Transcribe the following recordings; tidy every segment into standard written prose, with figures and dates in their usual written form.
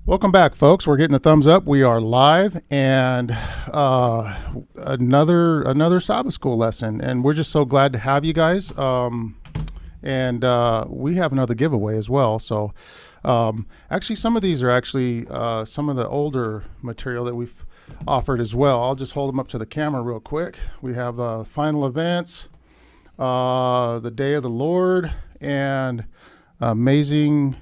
Welcome back, folks. We're getting the thumbs up. We are live, and another Sabbath school lesson, and we're just so glad to have you guys. And we have another giveaway as well. So, actually, some of these are actually some of the older material that we've offered as well. I'll just hold them up to the camera real quick. We have final events, the Day of the Lord, and amazing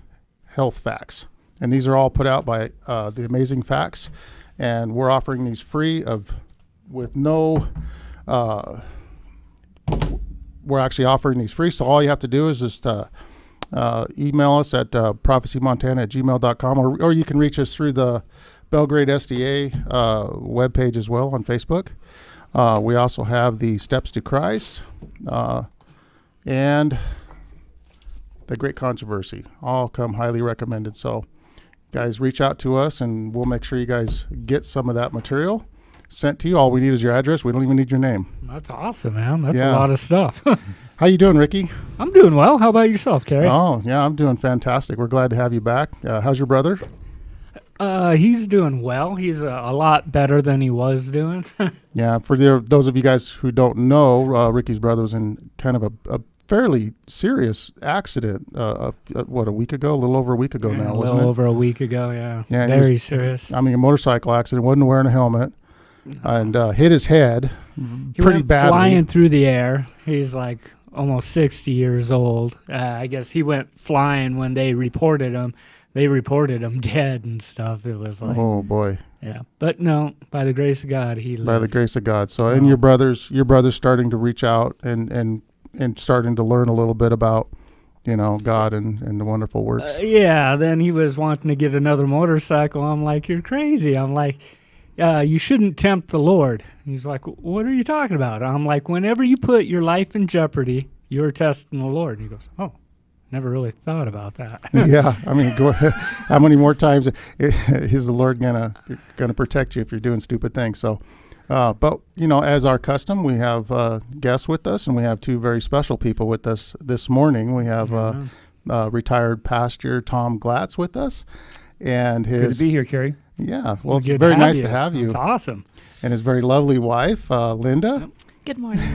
health facts. And these are all put out by the Amazing Facts, and we're offering these free with no. We're actually offering these free, so all you have to do is just email us at prophecymontana@gmail.com, or you can reach us through the Belgrade SDA webpage as well on Facebook. We also have the Steps to Christ and the Great Controversy. All come highly recommended. So, guys, reach out to us, and we'll make sure you guys get some of that material sent to you. All we need is your address. We don't even need your name. That's awesome, man. That's a lot of stuff. How you doing, Ricky? I'm doing well. How about yourself, Kerry? Oh, yeah, I'm doing fantastic. We're glad to have you back. How's your brother? He's doing well. He's a lot better than he was doing. Yeah, for those of you guys who don't know, Ricky's brother was in kind of a fairly serious accident, a week ago? A little over a week ago now, wasn't it? A little over a week ago, yeah. Yeah, very serious. I mean, a motorcycle accident, wasn't wearing a helmet, and hit his head pretty badly. Flying through the air. He's like almost 60 years old. I guess he went flying when they reported him. They reported him dead and stuff. It was like, oh boy. Yeah, but no, by the grace of God, he lived. By the grace of God. So, and your brother's starting to reach out and starting to learn a little bit about, God and the wonderful works. Yeah, then he was wanting to get another motorcycle. I'm like, you're crazy. I'm like, you shouldn't tempt the Lord. He's like, what are you talking about? I'm like, whenever you put your life in jeopardy, you're testing the Lord. And he goes, oh, never really thought about that. Yeah, I mean, how many more times is the Lord gonna protect you if you're doing stupid things? So, but as our custom, we have guests with us, and we have two very special people with us this morning. We have retired pastor Tom Glatz with us, and his good to be here, Kerry. Yeah, well, it's very nice to have you. It's awesome. And his very lovely wife, Linda. Good morning.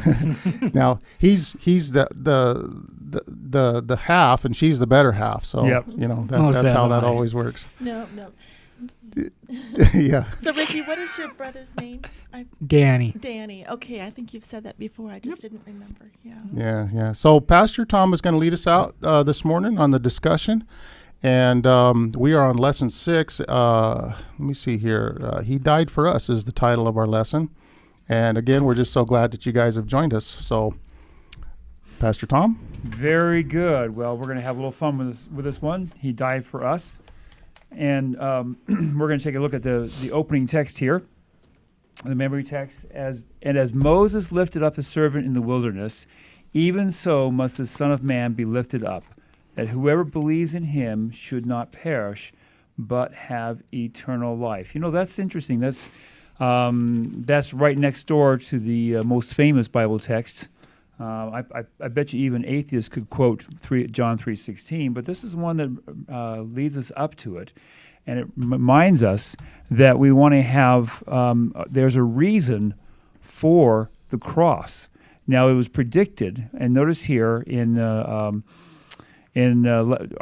Now he's the half, and she's the better half. So that's how that always works. No. Yeah. So Ricky, what is your brother's name? Danny. Danny. Okay, I think you've said that before. I just didn't remember. Yeah. Yeah. So Pastor Tom is going to lead us out this morning on the discussion. And we are on lesson 6. Let me see here. He died for us is the title of our lesson. And again, we're just so glad that you guys have joined us. So, Pastor Tom? Very good. Well, we're going to have a little fun with this one. He died for us. And we're going to take a look at the opening text here, the memory text. As Moses lifted up the servant in the wilderness, even so must the Son of Man be lifted up, that whoever believes in him should not perish, but have eternal life. That's interesting. That's right next door to the most famous Bible text. I bet you even atheists could quote John 3:16, but this is one that leads us up to it, and it reminds us that we want to have. There's a reason for the cross. Now, it was predicted, and notice here in our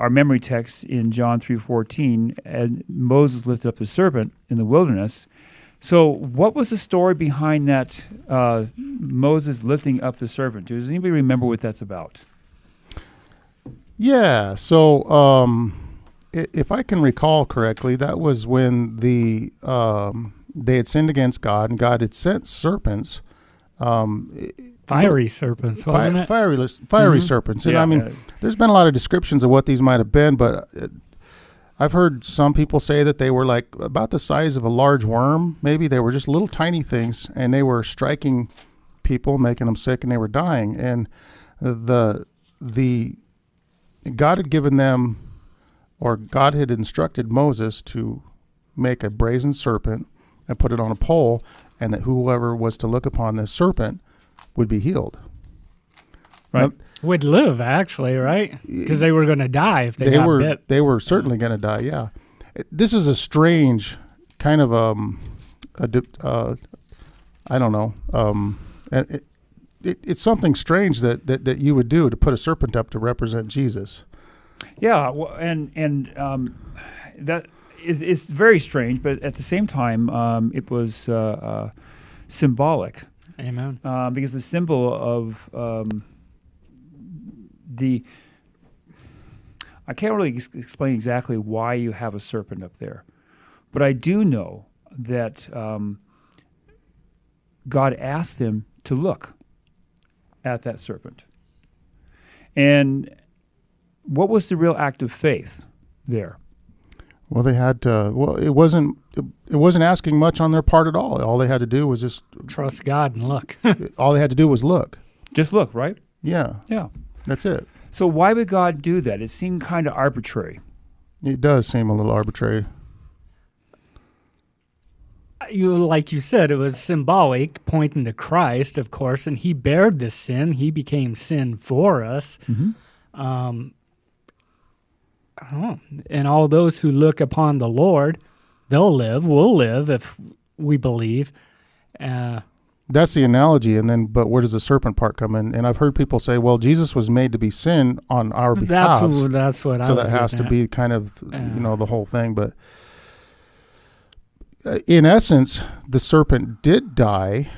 memory text in John 3:14, and Moses lifted up the serpent in the wilderness. So what was the story behind that Moses lifting up the serpent? Does anybody remember what that's about? Yeah, so if I can recall correctly, that was when they had sinned against God, and God had sent serpents. Fiery serpents, wasn't it? Fiery serpents. And yeah, there's been a lot of descriptions of what these might have been, but I've heard some people say that they were like about the size of a large worm. Maybe they were just little tiny things, and they were striking people, making them sick, and they were dying. And the God had given them, or God had instructed Moses to make a brazen serpent and put it on a pole, and that whoever was to look upon this serpent would be healed. Right. Would live, actually, right? Because they were going to die if they got bit. They were certainly going to die, yeah. this is a strange kind of I don't know. It's something strange that you would do to put a serpent up to represent Jesus. Yeah, well, and that is very strange, but at the same time, it was symbolic. Amen. Because the symbol of I can't really explain exactly why you have a serpent up there, but I do know that God asked them to look at that serpent. And what was the real act of faith there? Well, they had to. Well, it wasn't asking much on their part at all. All they had to do was just Trust God and look. all they had to do was look. Just look, right? Yeah, Yeah. that's it. So why would God do that? It seemed kind of arbitrary. It does seem a little arbitrary. Like you said, it was symbolic, pointing to Christ, of course, and he bared this sin. He became sin for us. Mm-hmm. And all those who look upon the Lord, will live if we believe. That's the analogy, but where does the serpent part come in? And I've heard people say, well, Jesus was made to be sin on our behalf. That's what I was so that has to be kind of, the whole thing. But in essence, the serpent did die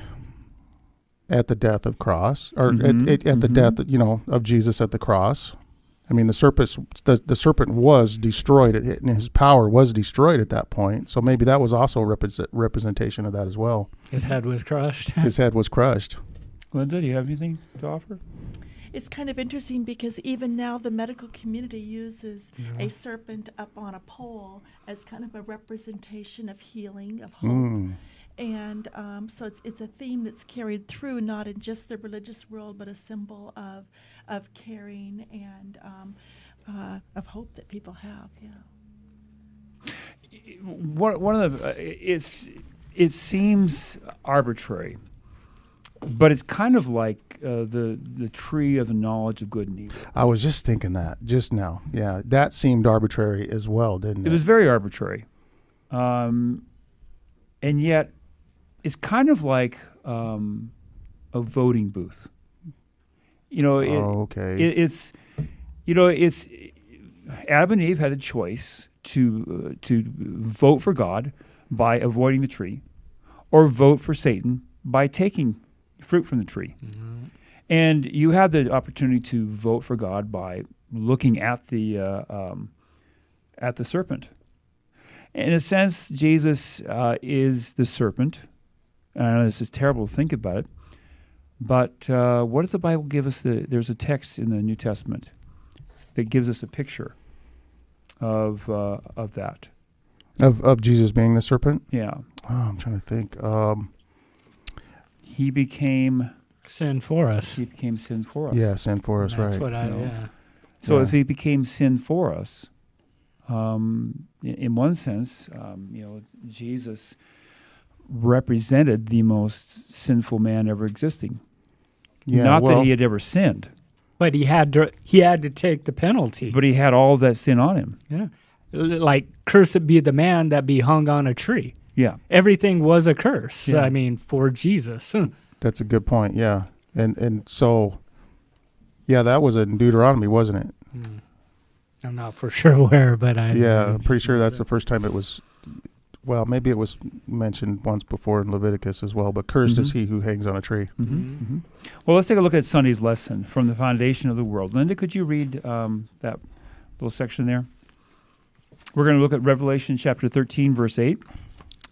at the death of cross, or at the death, of Jesus at the cross. I mean, the serpent was destroyed, and his power was destroyed at that point. So maybe that was also a representation of that as well. His head was crushed. His head was crushed. Linda, do you have anything to offer? It's kind of interesting because even now the medical community uses a serpent up on a pole as kind of a representation of healing, of hope. And so it's a theme that's carried through, not in just the religious world, but a symbol of caring and of hope that people have. Yeah. One of the it seems arbitrary, but it's kind of like the tree of the knowledge of good and evil. I was just thinking that just now. Yeah, that seemed arbitrary as well, didn't it? It was very arbitrary, and yet it's kind of like a voting booth. It's Adam and Eve had a choice to vote for God by avoiding the tree, or vote for Satan by taking fruit from the tree. Mm-hmm. And you have the opportunity to vote for God by looking at the serpent. In a sense, Jesus is the serpent. And I know this is terrible to think about it, but what does the Bible give us? There's a text in the New Testament that gives us a picture of that. Of Jesus being the serpent? Yeah. Oh, I'm trying to think. He became sin for us. He became sin for us. Yeah, sin for us, That's right. what So if he became sin for us, in one sense, Jesus represented the most sinful man ever existing. Yeah, Not that he had ever sinned, but he had to take the penalty. but he had all that sin on him. Yeah, like cursed be the man that be hung on a tree. Yeah. Everything was a curse. Yeah. I mean, for Jesus. That's a good point. Yeah, and so, yeah, that was in Deuteronomy, wasn't it? I'm not for sure where, but I'm pretty sure that's the first time it was. Well, maybe it was mentioned once before in Leviticus as well, but cursed is he who hangs on a tree. Mm-hmm. Mm-hmm. Well, let's take a look at Sunday's lesson from the foundation of the world. Linda, could you read that little section there? We're going to look at Revelation chapter 13, verse 8,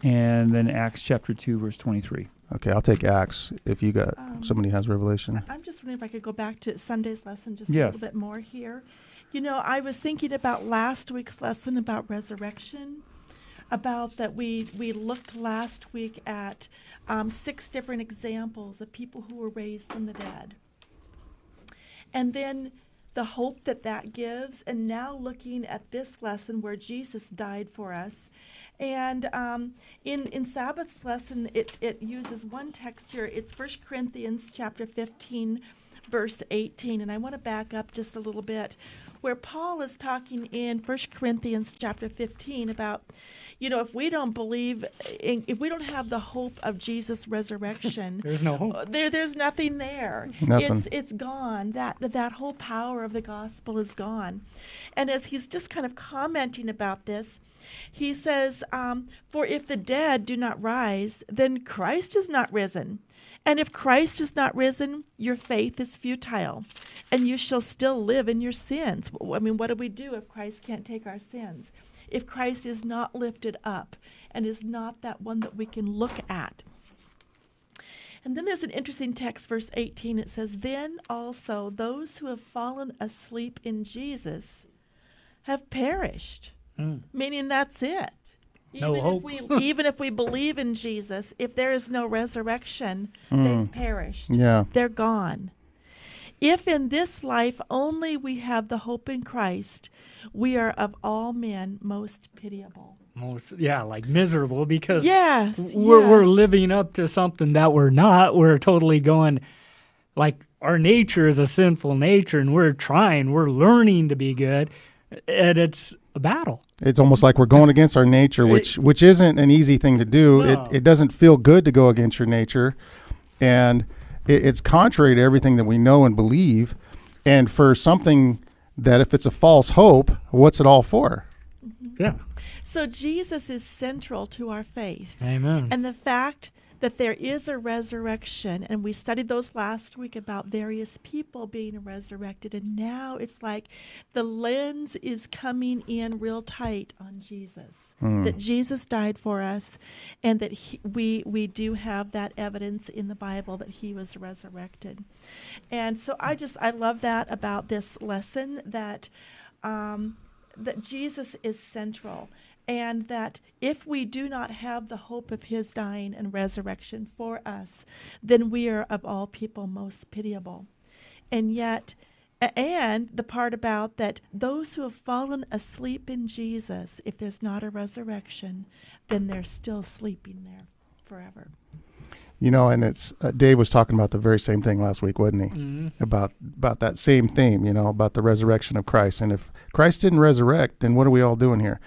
and then Acts chapter 2, verse 23. Okay, I'll take Acts if you got somebody has Revelation. I'm just wondering if I could go back to Sunday's lesson just a Yes. little bit more here. I was thinking about last week's lesson about resurrection, about that we looked last week at 6 different examples of people who were raised from the dead. And then the hope that gives, and now looking at this lesson where Jesus died for us. And in Sabbath's lesson, it uses one text here. It's 1 Corinthians chapter 15, verse 18. And I want to back up just a little bit. where Paul is talking in 1 Corinthians chapter 15 about, if we don't believe, if we don't have the hope of Jesus' resurrection, There's no hope. there's nothing there. Nothing. It's gone. That whole power of the gospel is gone. And as he's just kind of commenting about this, he says, for if the dead do not rise, then Christ is not risen. And if Christ is not risen, your faith is futile, and you shall still live in your sins. I mean, what do we do if Christ can't take our sins? If Christ is not lifted up and is not that one that we can look at. And then there's an interesting text, verse 18. It says, then also those who have fallen asleep in Jesus have perished. Meaning that's it. No hope. Even if we believe in Jesus, if there is no resurrection, they've perished. Yeah. They're gone. If in this life only we have the hope in Christ, we are of all men most pitiable. Like miserable, because Yes, we're yes. living up to something that we're not. We're totally going, like, our nature is a sinful nature, and we're learning to be good, and it's a battle. It's almost like we're going against our nature, which isn't an easy thing to do. No. It doesn't feel good to go against your nature, and it's contrary to everything that we know and believe. And for something that, if it's a false hope, what's it all for? Yeah. So Jesus is central to our faith. Amen. And the fact that there is a resurrection, and we studied those last week about various people being resurrected, and now it's like the lens is coming in real tight on Jesus, that Jesus died for us, and that we do have that evidence in the Bible that he was resurrected. And so I love that about this lesson, that that Jesus is central. And that if we do not have the hope of his dying and resurrection for us, then we are of all people most pitiable. And yet, and the part about that those who have fallen asleep in Jesus, if there's not a resurrection, then they're still sleeping there forever. And it's Dave was talking about the very same thing last week, wasn't he? Mm-hmm. About that same theme, about the resurrection of Christ. And if Christ didn't resurrect, then what are we all doing here?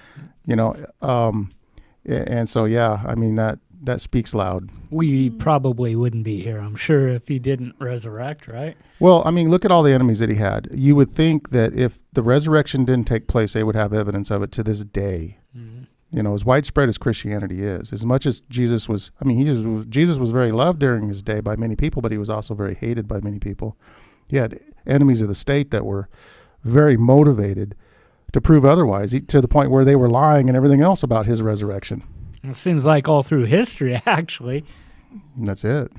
And so, I mean, that speaks loud. We probably wouldn't be here, I'm sure, if he didn't resurrect, right? Well, I mean, look at all the enemies that he had. You would think that if the resurrection didn't take place, they would have evidence of it to this day. Mm-hmm. As widespread as Christianity is, as much as Jesus was, Jesus was very loved during his day by many people, but he was also very hated by many people. He had enemies of the state that were very motivated to prove otherwise, to the point where they were lying and everything else about his resurrection. It seems like all through history, actually. And that's it.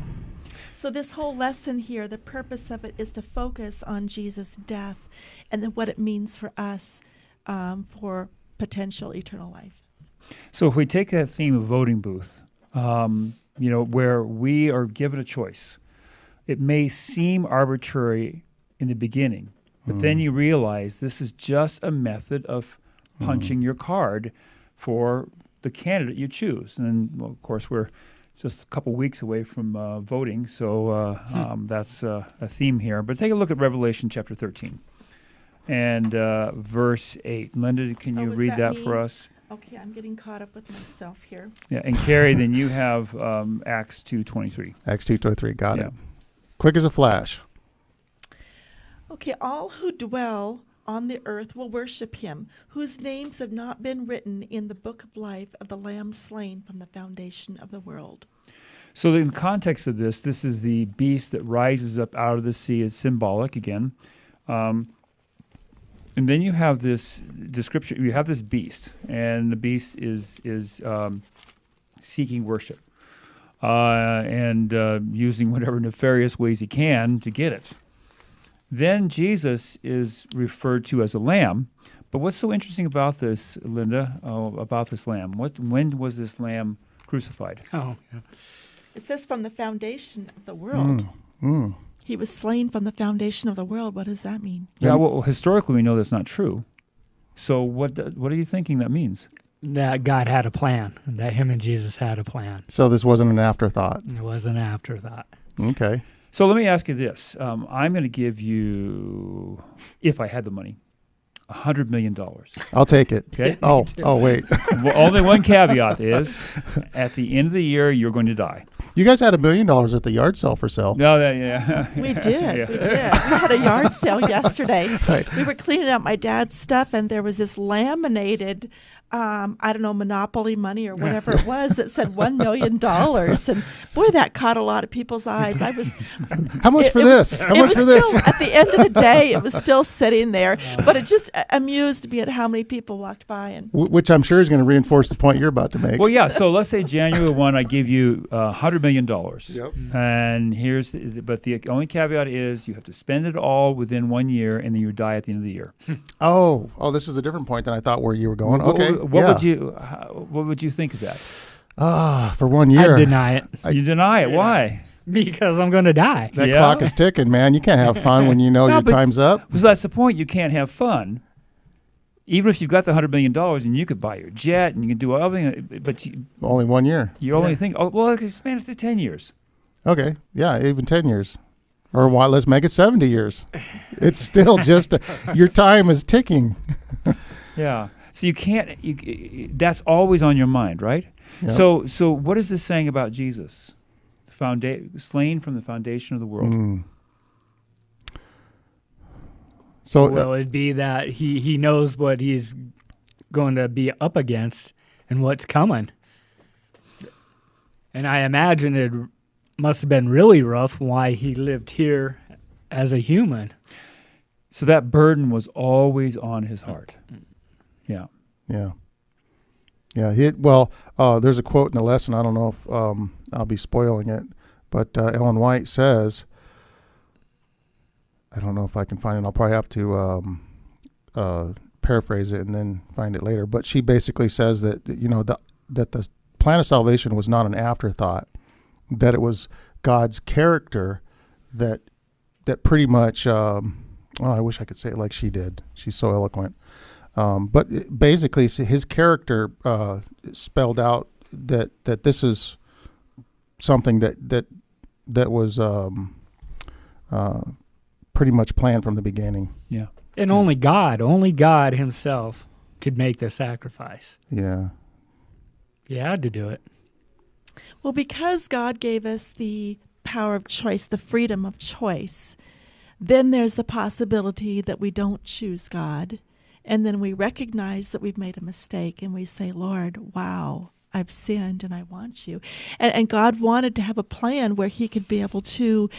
So this whole lesson here, the purpose of it is to focus on Jesus' death and then what it means for us for potential eternal life. So if we take that theme of voting booth, where we are given a choice, it may seem arbitrary in the beginning, but then you realize this is just a method of punching your card for the candidate you choose. And, of course, we're just a couple weeks away from voting, so that's a theme here. But take a look at Revelation chapter 13 and verse 8. Linda, can you read that for us? Okay, I'm getting caught up with myself here. Yeah, and Carrie, then you have Acts 2:23. Acts 2:23, got it. Quick as a flash. Okay, all who dwell on the earth will worship him, whose names have not been written in the book of life of the Lamb slain from the foundation of the world. So in the context of this is the beast that rises up out of the sea. It's symbolic again. And then you have this description. You have this beast, and the beast is seeking worship and using whatever nefarious ways he can to get it. Then Jesus is referred to as a lamb. But what's so interesting about this, Linda, about this lamb? When was this lamb crucified? Oh, yeah. It says from the foundation of the world. He was slain from the foundation of the world. What does that mean? Yeah, well, historically we know that's not true. So what are you thinking that means? That God had a plan, that him and Jesus had a plan. So this wasn't an afterthought. It was an afterthought. Okay. So let me ask you this. I'm going to give you, if I had the money, $100 million. I'll take it. Okay. Oh, wait. Well, only one caveat is, at the end of the year, you're going to die. You guys had $1 million at the yard sale for sale. No, yeah. We did. Yeah. We did. We had a yard sale yesterday. Right. We were cleaning out my dad's stuff, and there was this laminated, I don't know, Monopoly money or whatever it was that said $1 million. And boy, that caught a lot of people's eyes. I was. How much for it this? was- How it much was for this? still- at the end of the day, it was still sitting there, but it just amused me at how many people walked by and. Which I'm sure is going to reinforce the point you're about to make. Well, yeah. So let's say January 1, I give you $100 million. Yep. And but the only caveat is you have to spend it all within 1 year, and then you die at the end of the year. Oh, this is a different point than I thought where you were going. Okay. What would you think of that? For 1 year. I deny it You deny it. Yeah. Why? because I'm going to die. That Yeah. clock is ticking, man. You can't have fun when you know No, your but- time's up. So that's the point. You can't have fun. Even if you've got the $100 million and you could buy your jet and you can do everything, but Only 1 year. you only think, oh, well, expand it to 10 years. Okay. Yeah, even 10 years. Or why? Let's make it 70 years. It's still just your time is ticking. Yeah. So you can't, that's always on your mind, right? Yeah. So what is this saying about Jesus? Slain from the foundation of the world. Mm. So Well, it'd be that he knows what he's going to be up against and what's coming. And I imagine it must have been really rough why he lived here as a human. So that burden was always on his heart. Yeah. yeah. There's a quote in the lesson. I don't know if I'll be spoiling it, but Ellen White says, I don't know if I can find it. I'll probably have to paraphrase it and then find it later. But she basically says that that the plan of salvation was not an afterthought, that it was God's character that pretty much. I wish I could say it like she did. She's so eloquent. But basically, his character spelled out that this is something that was pretty much planned from the beginning. Yeah. And only God himself could make the sacrifice. Yeah. He had to do it. Well, because God gave us the power of choice, the freedom of choice, then there's the possibility that we don't choose God. And then we recognize that we've made a mistake and we say, Lord, wow, I've sinned and I want you. And God wanted to have a plan where he could be able to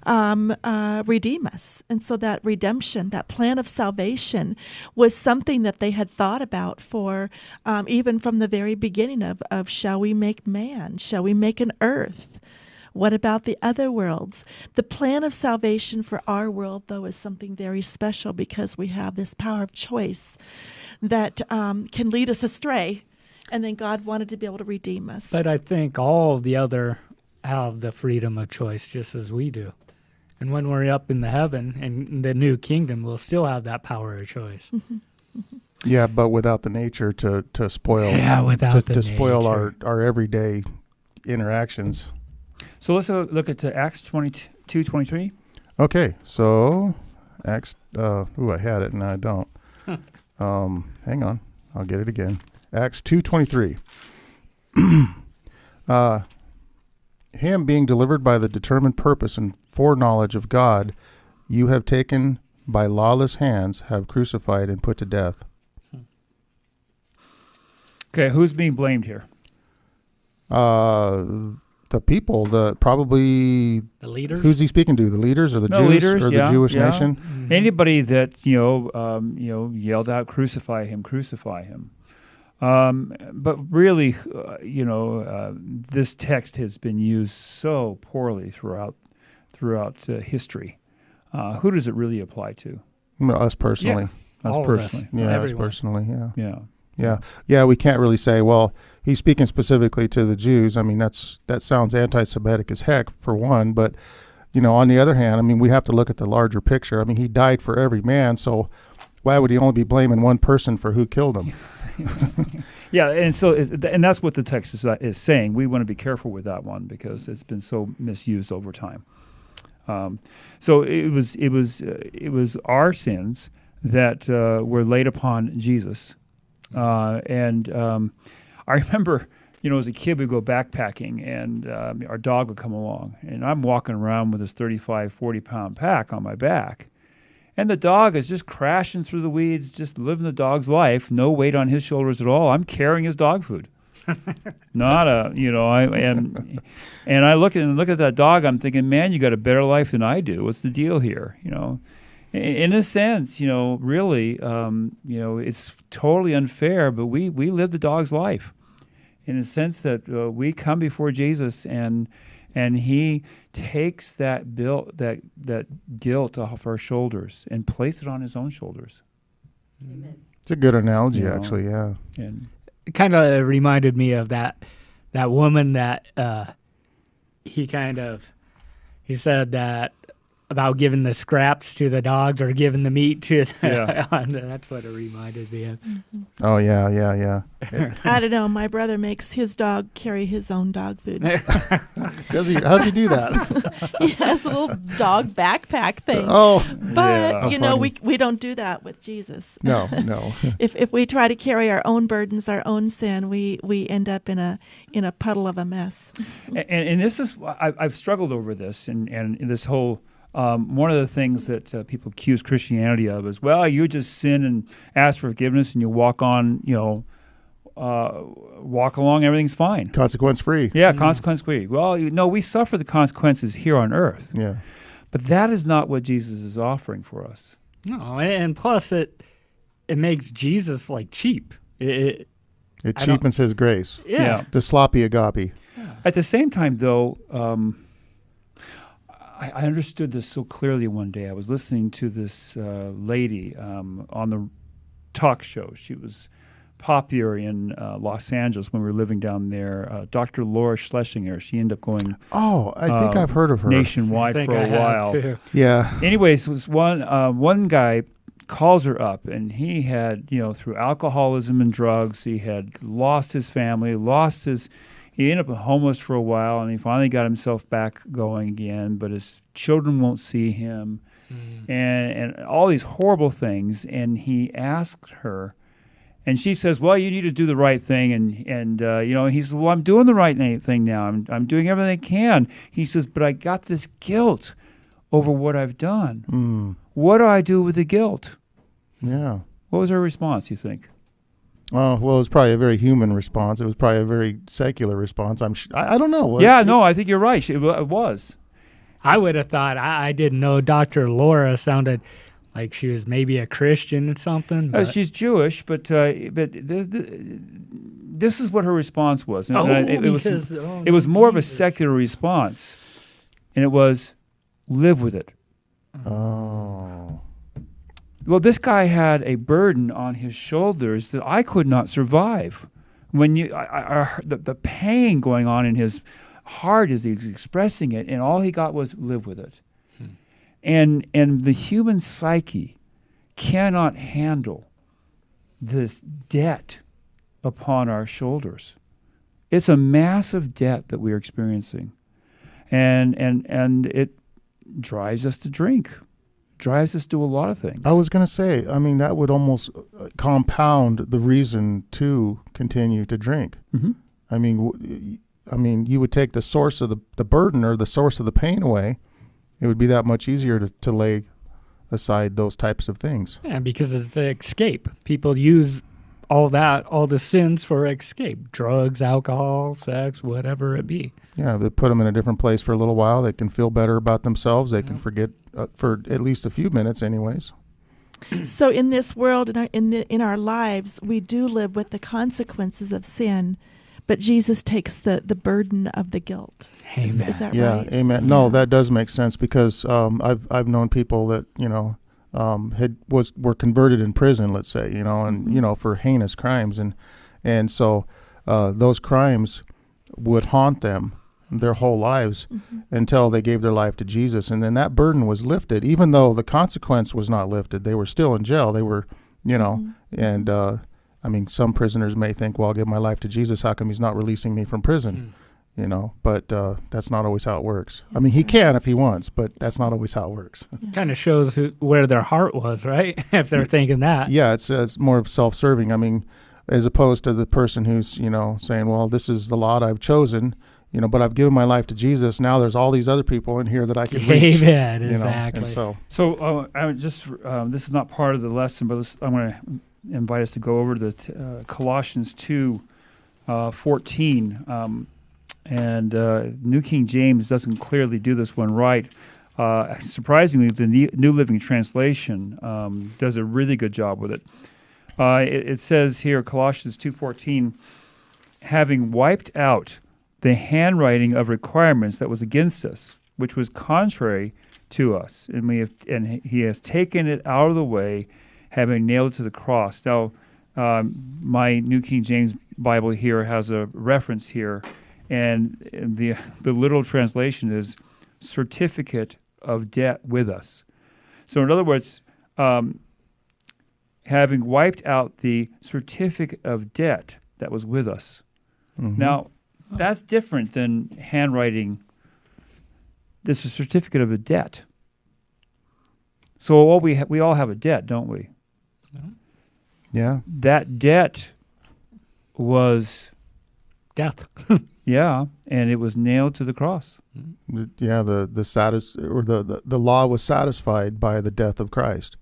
redeem us. And so that redemption, that plan of salvation was something that they had thought about for even from the very beginning of shall we make man? Shall we make an earth? What about the other worlds? The plan of salvation for our world, though, is something very special because we have this power of choice that can lead us astray. And then God wanted to be able to redeem us. But I think all of the other have the freedom of choice just as we do. And when we're up in the heaven and the new kingdom, we'll still have that power of choice. Yeah, but without the nature to spoil. Yeah, without the to spoil nature. our everyday interactions. So let's look at Acts 22:23. Okay, so Acts. I had it and I don't. Hang on, I'll get it again. Acts 2:23. Him being delivered by the determined purpose and foreknowledge of God, you have taken by lawless hands, have crucified and put to death. Okay, who's being blamed here? The people, probably. The leaders? Who's he speaking to? The leaders or the Jews leaders, or the yeah, Jewish yeah. nation? Mhm. Anybody that yelled out, "Crucify him! Crucify him!" But really, this text has been used so poorly throughout history. Who does it really apply to? Us personally. Us All of us. personally. Yeah, us Everyone. personally. Yeah. Yeah. Yeah, we can't really say, well, he's speaking specifically to the Jews. I mean, that sounds anti-Semitic as heck, for one. But, on the other hand, I mean, we have to look at the larger picture. I mean, he died for every man, so why would he only be blaming one person for who killed him? Yeah, and so and that's what the text is saying. We want to be careful with that one because it's been so misused over time. So it was our sins that were laid upon Jesus. And I remember, as a kid, we'd go backpacking, and our dog would come along. And I'm walking around with this 35, 40-pound pack on my back. And the dog is just crashing through the weeds, just living the dog's life, no weight on his shoulders at all. I'm carrying his dog food. Not a, and I look at that dog, I'm thinking, man, you got a better life than I do. What's the deal here? In a sense, really, it's totally unfair, but we live the dog's life in a sense that we come before Jesus and he takes that guilt off our shoulders and place it on his own shoulders. Amen. It's a good analogy, actually. Yeah. And It kind of reminded me of that woman that he said that about giving the scraps to the dogs or giving the meat to the that's what it reminded me of. Oh, yeah. I don't know. My brother makes his dog carry his own dog food. Does he? How's he do that? He has a little dog backpack thing. Oh, But, Yeah. we don't do that with Jesus. no. If we try to carry our own burdens, our own sin, we end up in a puddle of a mess. And this is, I've struggled over this, and this whole, one of the things that people accuse Christianity of is, well, you just sin and ask for forgiveness and you walk on, walk along, everything's fine. Consequence free. Yeah, consequence free. Well, we suffer the consequences here on earth. Yeah. But that is not what Jesus is offering for us. No, and plus it makes Jesus like cheap. It cheapens his grace. Yeah. The sloppy agape. At the same time, though, I understood this so clearly one day. I was listening to this lady on the talk show. She was popular in Los Angeles when we were living down there. Dr. Laura Schlesinger. She ended up going Oh, I think I've heard of her. nationwide I think for a I have while. too. Yeah. Anyways, was one guy calls her up, and he had, through alcoholism and drugs, he had lost his family, he ended up homeless for a while, and he finally got himself back going again, but his children won't see him, and all these horrible things. And he asked her, and she says, well, you need to do the right thing. And he says, well, I'm doing the right thing now. I'm doing everything I can. He says, but I got this guilt over what I've done. What do I do with the guilt? Yeah. What was her response, you think? Oh, well, it was probably a very human response. It was probably a very secular response. I don't know. I think you're right. It was. I would have thought, I didn't know Dr. Laura sounded like she was maybe a Christian or something. But She's Jewish, but this is what her response was. And it was more of a secular response, and it was, live with it. Oh. Well, this guy had a burden on his shoulders that I could not survive. When the pain going on in his heart as he was expressing it, and all he got was live with it. And the human psyche cannot handle this debt upon our shoulders. It's a massive debt that we're experiencing, and it drives us to drink. Drives us to do a lot of things. I was going to say, that would almost compound the reason to continue to drink. Mm-hmm. You would take the source of the burden or the source of the pain away. It would be that much easier to lay aside those types of things. Yeah, because it's an escape. People use all the sins for escape. Drugs, alcohol, sex, whatever it be. Yeah, they put them in a different place for a little while. They can feel better about themselves. They can forget for at least a few minutes anyways. So in this world, in our lives, we do live with the consequences of sin, but Jesus takes the burden of the guilt. Amen. Is that Yeah, right? amen. No, that does make sense because I've known people that were converted in prison, let's say, and for heinous crimes, and so those crimes would haunt them their whole lives until they gave their life to Jesus, and then that burden was lifted. Even though the consequence was not lifted, they were still in jail. They were, and some prisoners may think, well, I'll give my life to Jesus. How come he's not releasing me from prison? but that's not always how it works. I mean, he can if he wants, but that's not always how it works. Kind of shows where their heart was, right? If they're thinking that. Yeah, it's more of self-serving. I mean, as opposed to the person who's, saying, well, this is the lot I've chosen, but I've given my life to Jesus. Now there's all these other people in here that I can reach. Amen, exactly. And so I would just this is not part of the lesson, but I'm going to invite us to go over to the Colossians 2:14, and New King James doesn't clearly do this one right. Surprisingly, the New Living Translation does a really good job with it. It says here, Colossians 2:14, having wiped out the handwriting of requirements that was against us, which was contrary to us, and he has taken it out of the way, having nailed it to the cross. Now, my New King James Bible here has a reference here, and the literal translation is certificate of debt with us. So in other words, having wiped out the certificate of debt that was with us. Mm-hmm. Now, that's different than handwriting. This is a certificate of a debt. So we all have a debt, don't we? yeah, That debt was Death. yeah, and it was nailed to the cross. the law was satisfied by the death of Christ,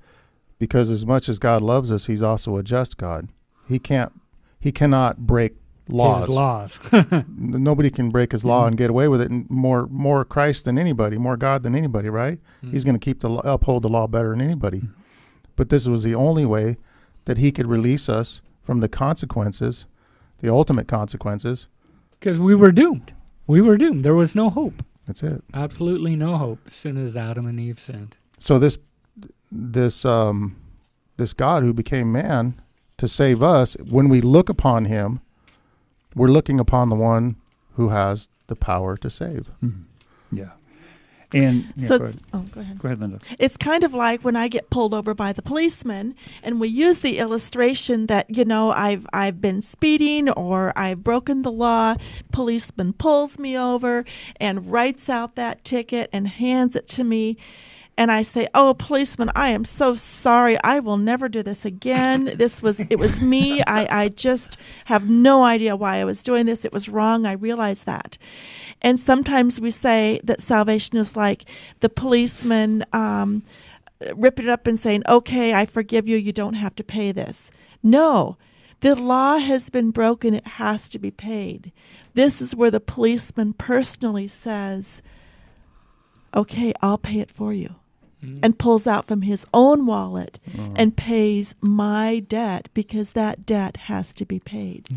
because as much as God loves us, He's also a just God. He cannot break laws. His laws. Nobody can break His law and get away with it. And more Christ than anybody, more God than anybody, right? He's going to uphold the law better than anybody. But this was the only way that He could release us from the consequences, the ultimate consequences. Because we were doomed. We were doomed. There was no hope. That's it. Absolutely no hope as soon as Adam and Eve sinned. So this God who became man to save us, when we look upon Him, we're looking upon the one who has the power to save. Mm-hmm. Yeah. And So go it's, ahead. go ahead. Go ahead, Linda. It's kind of like when I get pulled over by the policeman, and we use the illustration that I've been speeding or I've broken the law. Policeman pulls me over and writes out that ticket and hands it to me. And I say, "Oh, policeman, I am so sorry. I will never do this again. It was me. I just have no idea why I was doing this. It was wrong. I realize that." And sometimes we say that salvation is like the policeman ripping it up and saying, "Okay, I forgive you. You don't have to pay this." No, the law has been broken. It has to be paid. This is where the policeman personally says, "Okay, I'll pay it for you." And pulls out from his own wallet and pays my debt, because that debt has to be paid.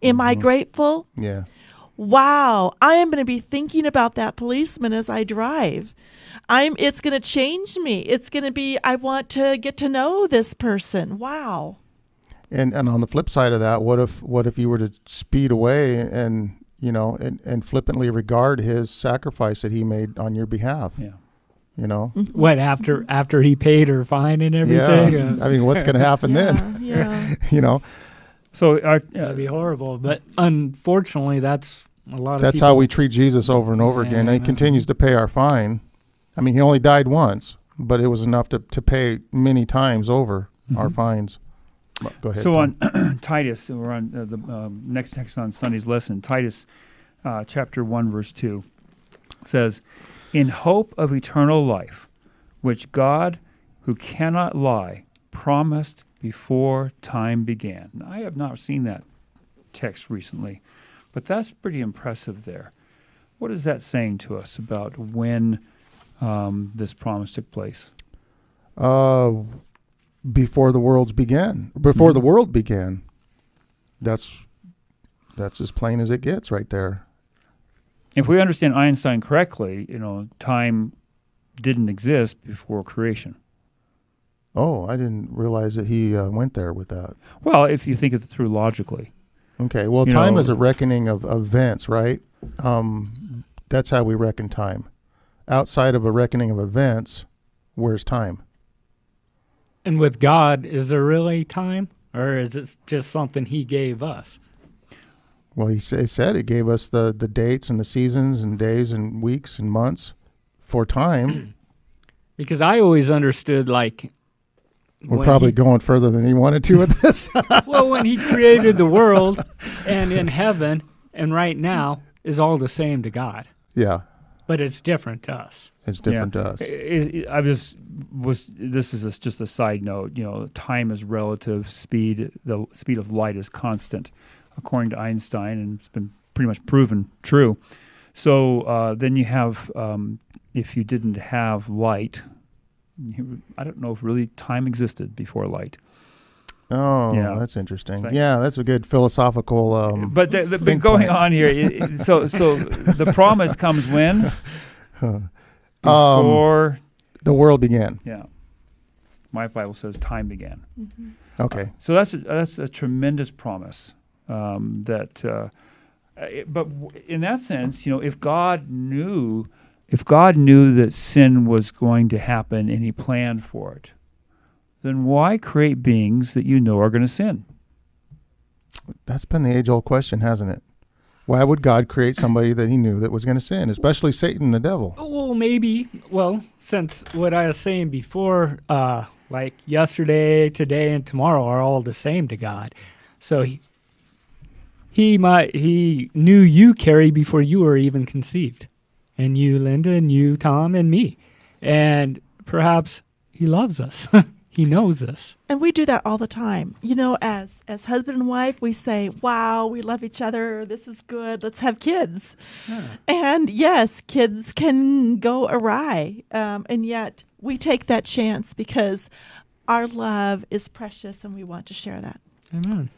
Am I grateful? Yeah. Wow, I am going to be thinking about that policeman as I drive. It's going to change me. It's going to be, I want to get to know this person. Wow. And on the flip side of that, what if you were to speed away and flippantly regard His sacrifice that He made on your behalf? Yeah. What, after he paid her fine and everything? Yeah. I mean, what's going to happen then? Yeah. So That'd be horrible. But unfortunately, that's a lot of That's people. how we treat Jesus over and over again. And He continues to pay our fine. I mean, He only died once, but it was enough to pay many times over our fines. Go ahead. So Tom. on Titus, we're on the next text on Sunday's lesson. Titus chapter 1, verse 2 says, "In hope of eternal life, which God, who cannot lie, promised before time began." Now, I have not seen that text recently, but that's pretty impressive there. What is that saying to us about when this promise took place? Before the worlds began. Before the world began. That's as plain as it gets right there. If we understand Einstein correctly, time didn't exist before creation. Oh, I didn't realize that he went there with that. Well, if you think it through logically. Okay, well, time is a reckoning of events, right? That's how we reckon time. Outside of a reckoning of events, where's time? And with God, is there really time? Or is it just something He gave us? Well, he said it gave us the dates and the seasons and days and weeks and months for time. Because I always understood, like, We're probably going further than he wanted to with this. well, when he created the world and in heaven and right now is all the same to God. Yeah. But it's different to us. It's different to us. This is just a side note. You know, time is relative. The speed of light is constant, according to Einstein, and it's been pretty much proven true. So then you have, if you didn't have light, I don't know if really time existed before light. Oh, Yeah. That's interesting. Like- Yeah, that's a good philosophical. But think going point. on here, so the promise comes when? Um, Before, the world began. yeah. My Bible says time began. Mm-hmm. Okay. So that's a tremendous promise. But in that sense, you know, if God knew that sin was going to happen and He planned for it, then why create beings that you know are going to sin? That's been the age-old question, hasn't it? Why would God create somebody that He knew that was going to sin, especially Satan, the devil? Well, maybe. Well, since what I was saying before, like yesterday, today, and tomorrow are all the same to God. So he knew you, Carrie, before you were even conceived. And you, Linda, and you, Tom, and me. And perhaps He loves us. He knows us. And we do that all the time. You know, as husband and wife, we say, wow, we love each other. This is good. Let's have kids. Yeah. And yes, kids can go awry. And yet we take that chance because our love is precious and we want to share that. Amen.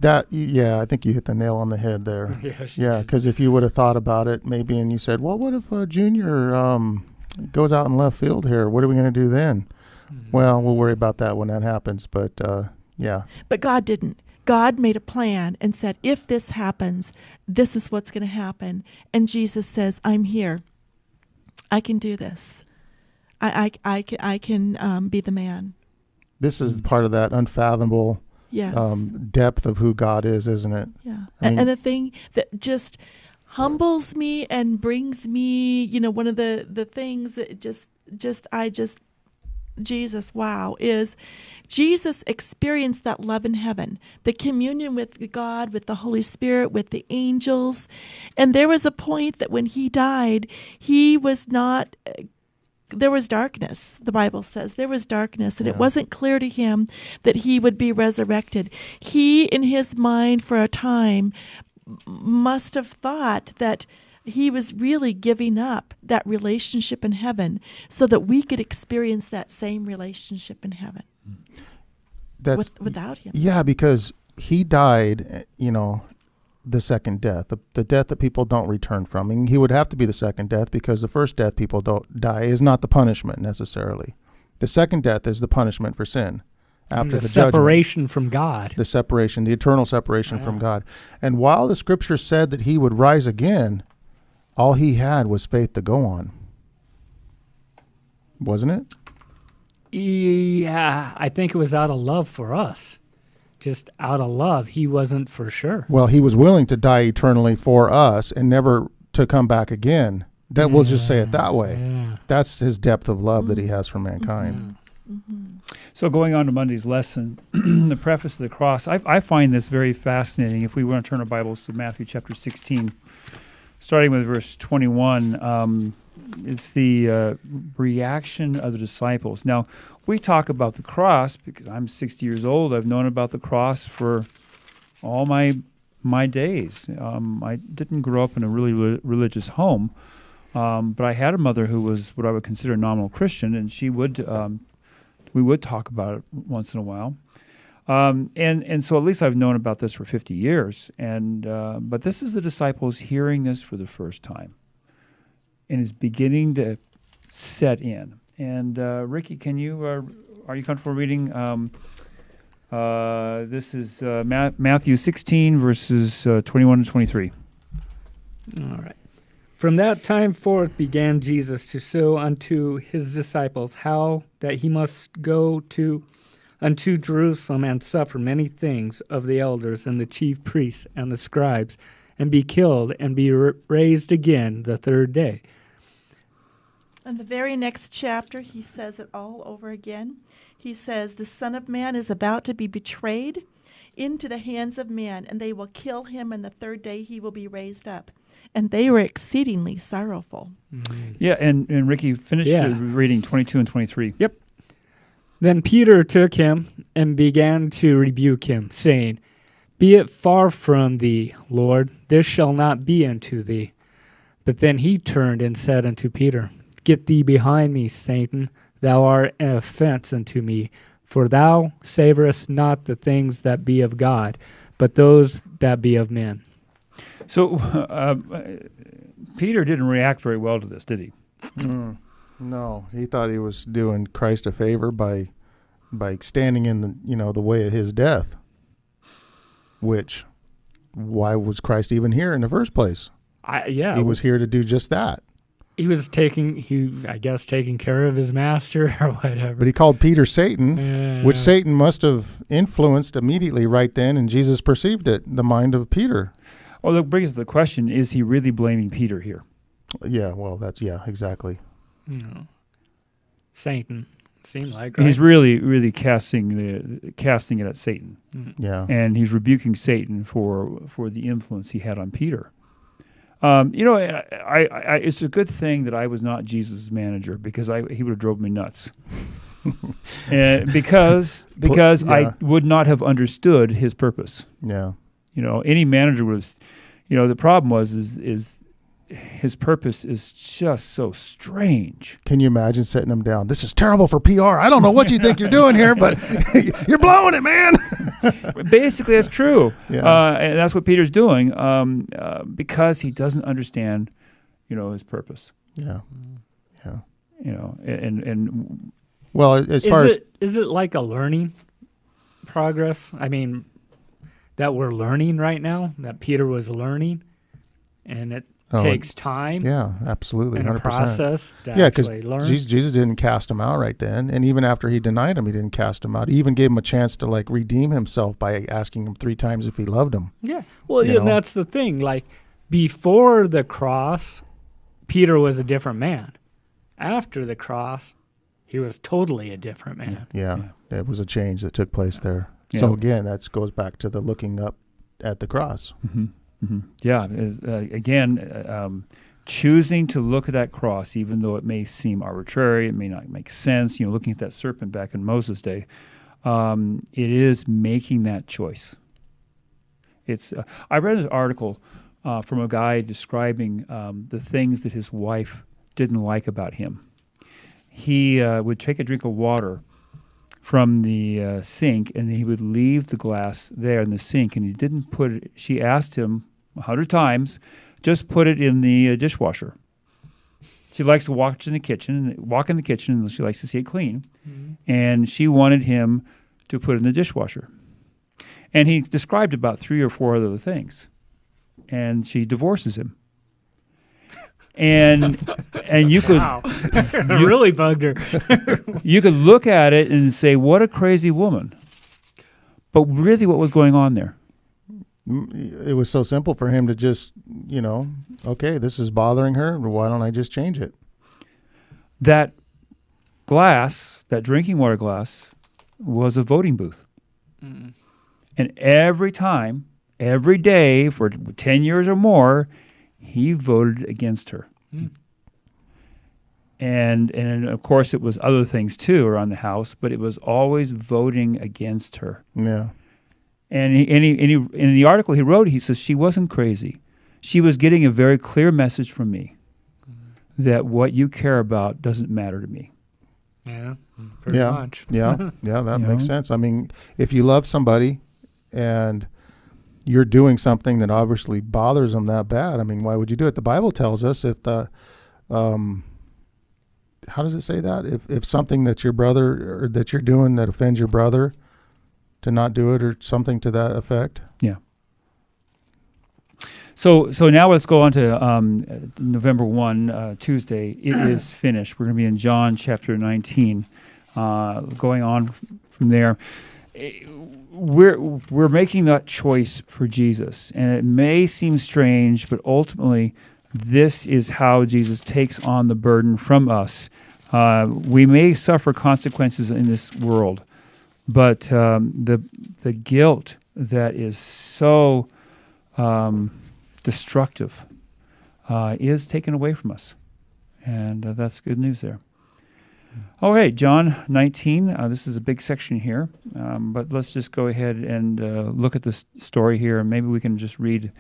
I think you hit the nail on the head there. Yeah, because if you would have thought about it, maybe, and you said, well, what if Junior goes out in left field here? What are we going to do then? Mm-hmm. Well, we'll worry about that when that happens. But yeah. But God didn't. God made a plan and said, if this happens, this is what's going to happen. And Jesus says, I'm here. I can do this. I can be the man. This is part of that unfathomable Yes. depth of who God is, isn't it? Yeah. I mean- And the thing that just humbles me and brings me, you know, one of the things that Jesus, wow, is Jesus experienced that love in heaven, the communion with God, with the Holy Spirit, with the angels. And there was a point that when He died, He was not, there was darkness, the Bible says. There was darkness, and it wasn't clear to Him that He would be resurrected. He, in His mind for a time, must have thought that He was really giving up that relationship in heaven so that we could experience that same relationship in heaven without Him. Yeah, because He died, you know, the second death, the death that people don't return from. And He would have to be the second death because the first death people don't die is not the punishment necessarily. The second death is the punishment for sin after And the the judgment. separation from God. The separation, the eternal separation from God. And while the Scripture said that He would rise again, all He had was faith to go on. Wasn't it? Yeah, I think it was out of love for us. Just out of love. He wasn't for sure. Well, He was willing to die eternally for us and never to come back again. That we'll just say it that way. Yeah. That's His depth of love that He has for mankind. So going on to Monday's lesson, the preface of the cross, I find this very fascinating. If we want to turn our Bibles to Matthew chapter 16, starting with verse 21, it's the reaction of the disciples. Now, we talk about the cross because I'm 60 years old. I've known about the cross for all my days. I didn't grow up in a really religious home, but I had a mother who was what I would consider a nominal Christian, and she would we would talk about it once in a while. And so at least I've known about this for 50 years. But this is the disciples hearing this for the first time. And it's beginning to set in. And Ricky, are you comfortable reading? This is Matthew 16, verses 21 to 23. All right. From that time forth began Jesus to show unto His disciples how that He must go to unto Jerusalem, and suffer many things of the elders and the chief priests and the scribes, and be killed, and be raised again the third day. In the very next chapter, he says it all over again. He says, the Son of Man is about to be betrayed into the hands of men, and they will kill him, and the third day he will be raised up. And they were exceedingly sorrowful. Mm-hmm. Yeah, and Ricky, finish reading 22 and 23. Yep. Then Peter took him and began to rebuke him, saying, Be it far from thee, Lord, this shall not be unto thee. But then he turned and said unto Peter, Get thee behind me, Satan, thou art an offense unto me, for thou savorest not the things that be of God, but those that be of men. So Peter didn't react very well to this, did he? No, he thought he was doing Christ a favor by standing in the way of his death. Which, why was Christ even here in the first place? He was here to do just that. He was taking care of his master or whatever. But he called Peter Satan, which Satan must have influenced immediately right then, and Jesus perceived it, the mind of Peter. Well, that brings up the question, is he really blaming Peter here? Yeah, well, exactly. Satan, seemed like, right? He's really casting it at Satan. Yeah. And he's rebuking Satan for the influence he had on Peter. It's a good thing that I was not Jesus' manager, because he would have drove me nuts. because I would not have understood his purpose. Yeah. Any manager would have. The problem is his purpose is just so strange. Can you imagine setting him down? This is terrible for PR. I don't know what you think you're doing here, but you're blowing it, man. Basically, that's true. Yeah. And that's what Peter's doing, because he doesn't understand, his purpose. Yeah. Yeah. And well, as far as is it like a learning progress? I mean, that we're learning right now, that Peter was learning, and it takes time. Yeah, absolutely, and 100%. A process to actually learn. Jesus didn't cast him out right then, and even after he denied him, he didn't cast him out. He even gave him a chance to redeem himself by asking him 3 times if he loved him. Yeah, well, and that's the thing. Before the cross, Peter was a different man. After the cross, he was totally a different man. Yeah. It was a change that took place there. Yeah. So again, that goes back to the looking up at the cross. Mm-hmm. Mm-hmm. Yeah. Again, choosing to look at that cross, even though it may seem arbitrary, it may not make sense. Looking at that serpent back in Moses' day, it is making that choice. It's. I read an article from a guy describing the things that his wife didn't like about him. He would take a drink of water from the sink, and he would leave the glass there in the sink, and he didn't put it. She asked him 100 times, just put it in the dishwasher. She likes to walk in the kitchen, and she likes to see it clean, and she wanted him to put it in the dishwasher. And he described about 3 or 4 other things, and she divorces him. And you could really bugged her. You could look at it and say, "What a crazy woman!" But really, what was going on there? It was so simple for him to just, okay, this is bothering her. Why don't I just change it? That glass, that drinking water glass, was a voting booth, and every day for 10 years or more, he voted against her. And of course it was other things too around the house, but it was always voting against her. Yeah. And he in the article he wrote, he says she wasn't crazy. She was getting a very clear message from me that what you care about doesn't matter to me. Yeah, pretty much. Yeah, that makes sense. I mean, if you love somebody and you're doing something that obviously bothers them that bad, I mean, why would you do it? The Bible tells us if the, how does it say that? If something that your brother or that you're doing that offends your brother, to not do it or something to that effect. Yeah. So now let's go on to November 1, Tuesday. It is finished. We're going to be in John chapter 19, going on from there. We're making that choice for Jesus, and it may seem strange, but ultimately, this is how Jesus takes on the burden from us. We may suffer consequences in this world, but the guilt that is so destructive is taken away from us, and that's good news there. Okay, John 19. This is a big section here, but let's just go ahead and look at this story here, and maybe we can just read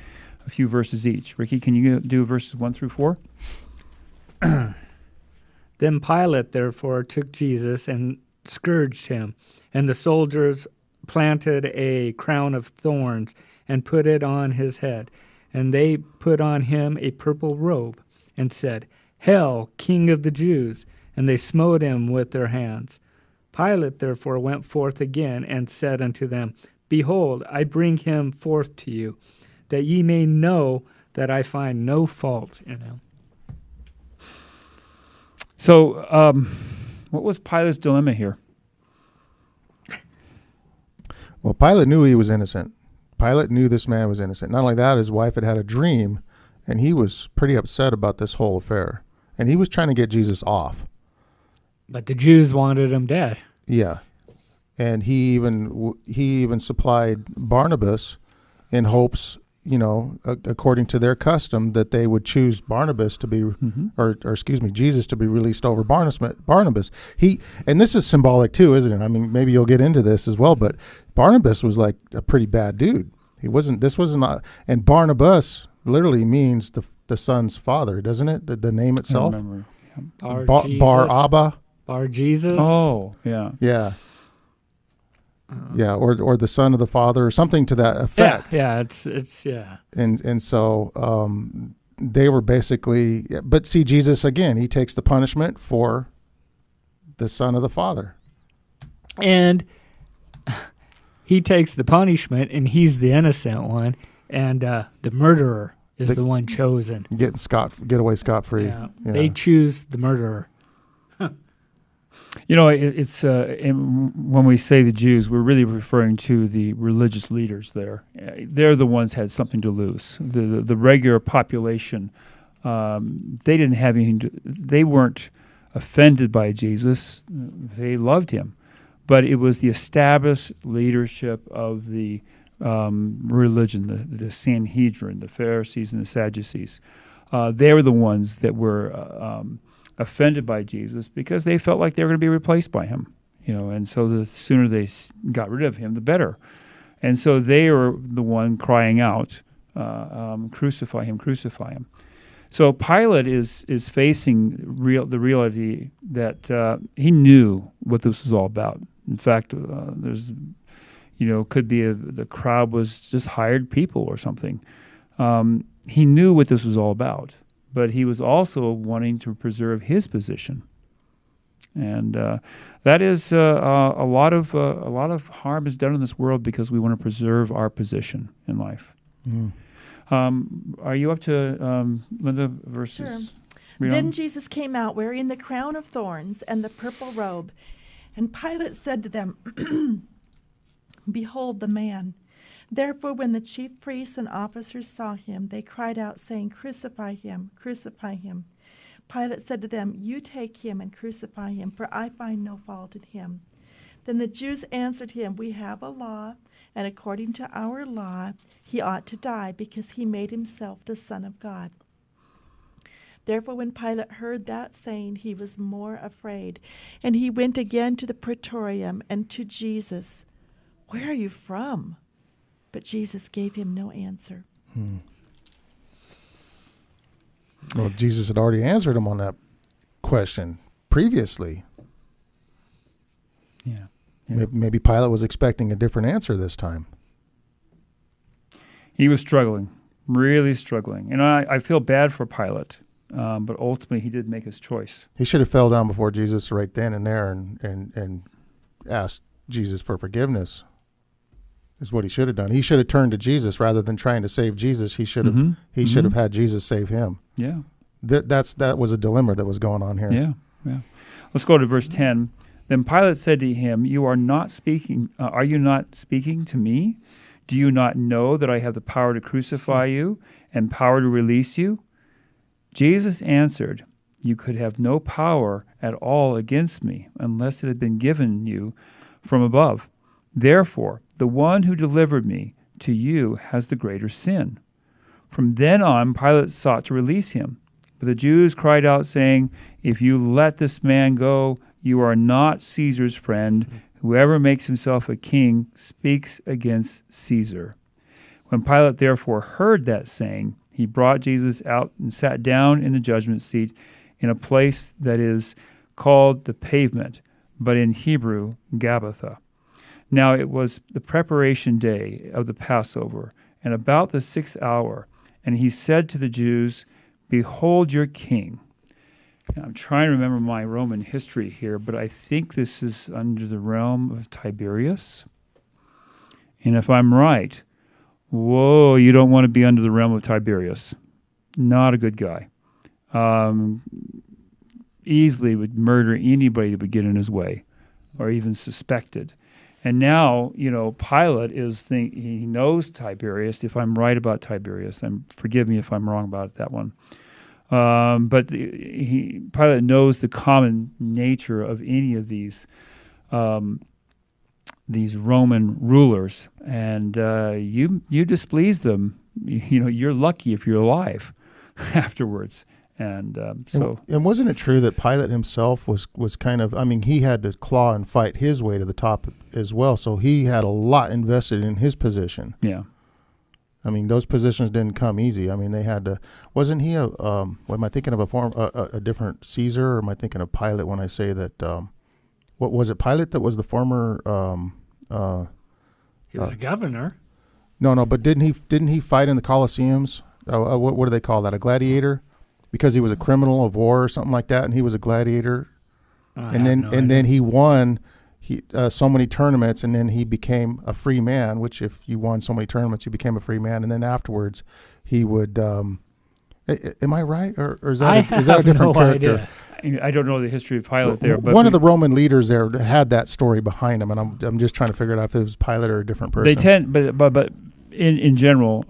a few verses each. Ricky, can you do verses 1 through 4? Then Pilate, therefore, took Jesus and scourged him, and the soldiers planted a crown of thorns and put it on his head. And they put on him a purple robe and said, "Hail, King of the Jews!" And they smote him with their hands. Pilate therefore went forth again and said unto them, Behold, I bring him forth to you, that ye may know that I find no fault in him. So, what was Pilate's dilemma here? Well, Pilate knew he was innocent. Pilate knew this man was innocent. Not only that, his wife had had a dream, and he was pretty upset about this whole affair. And he was trying to get Jesus off. But the Jews wanted him dead. Yeah. And he even supplied Barnabas in hopes, according to their custom, that they would choose Barnabas to be, Jesus to be released over Barnabas. And this is symbolic too, isn't it? I mean, maybe you'll get into this as well, but Barnabas was like a pretty bad dude. And Barnabas literally means the son's father, doesn't it? The name itself? I remember. Yeah. Bar Abba. Bar Jesus. Oh, yeah. Yeah. Yeah, or the son of the father, or something to that effect. Yeah, it's yeah. And so they were basically, but see, Jesus again, he takes the punishment for the son of the father, and he takes the punishment, and he's the innocent one, and the murderer is the one chosen. Get away scot-free. Yeah. They choose the murderer. It's when we say the Jews, we're really referring to the religious leaders there. They're the ones had something to lose. The regular population, they didn't have anything. They weren't offended by Jesus. They loved him, but it was the established leadership of the religion, the Sanhedrin, the Pharisees and the Sadducees. They were the ones that were offended by Jesus because they felt like they were going to be replaced by him, and so the sooner they got rid of him, the better. And so they were the one crying out, crucify him, crucify him. So Pilate is facing the reality that he knew what this was all about. In fact, there's, could be the crowd was just hired people or something. He knew what this was all about. But he was also wanting to preserve his position, and that is a lot of harm is done in this world because we want to preserve our position in life. Mm. Are you up to Linda verses? Sure. Then Jesus came out wearing the crown of thorns and the purple robe, and Pilate said to them, "Behold the man." Therefore, when the chief priests and officers saw him, they cried out, saying, "Crucify him, crucify him." Pilate said to them, "You take him and crucify him, for I find no fault in him." Then the Jews answered him, "We have a law, and according to our law, he ought to die, because he made himself the Son of God." Therefore, when Pilate heard that saying, he was more afraid, and he went again to the praetorium and to Jesus. "Where are you from?" But Jesus gave him no answer. Well, Jesus had already answered him on that question previously. Yeah. Maybe Pilate was expecting a different answer this time. He was struggling, really struggling. And I feel bad for Pilate, but ultimately he did make his choice. He should have fell down before Jesus right then and there and asked Jesus for forgiveness. Is what he should have done. He should have turned to Jesus rather than trying to save Jesus. He should have should have had Jesus save him. Yeah. That was a dilemma that was going on here. Yeah. Let's go to verse 10. Then Pilate said to him, are you not speaking to me? Do you not know that I have the power to crucify you and power to release you? Jesus answered, you could have no power at all against me unless it had been given you from above. Therefore, the one who delivered me to you has the greater sin. From then on, Pilate sought to release him. But the Jews cried out, saying, if you let this man go, you are not Caesar's friend. Whoever makes himself a king speaks against Caesar. When Pilate therefore heard that saying, he brought Jesus out and sat down in the judgment seat in a place that is called the Pavement, but in Hebrew, Gabbatha. Now it was the preparation day of the Passover, and about the 6th hour, and he said to the Jews, behold your king. Now, I'm trying to remember my Roman history here, but I think this is under the realm of Tiberius. And if I'm right, whoa, you don't want to be under the realm of Tiberius. Not a good guy. Easily would murder anybody that would get in his way, or even suspected. And now, Pilate he knows Tiberius. If I'm right about Tiberius, forgive me if I'm wrong about that one. But Pilate knows the common nature of any of these Roman rulers, and you displease them. You're lucky if you're alive afterwards. And and wasn't it true that Pilate himself was kind of, he had to claw and fight his way to the top as well, so he had a lot invested in his position. Yeah. Those positions didn't come easy. They had to, wasn't he am I thinking of a different Caesar, or am I thinking of Pilate when I say that, what was it, Pilate that was the former, he was a governor. No, but didn't he fight in the Colosseums? What do they call that, a gladiator? Because he was a criminal of war or something like that, and he was a gladiator, then he won so many tournaments, and then he became a free man. Which, if you won so many tournaments, you became a free man, and then afterwards, he would. Am I right, or is that a different character? Idea. I don't know the history of Pilate there, but one of the Roman leaders there had that story behind him, and I'm just trying to figure it out if it was Pilate or a different person. They tend, but in general,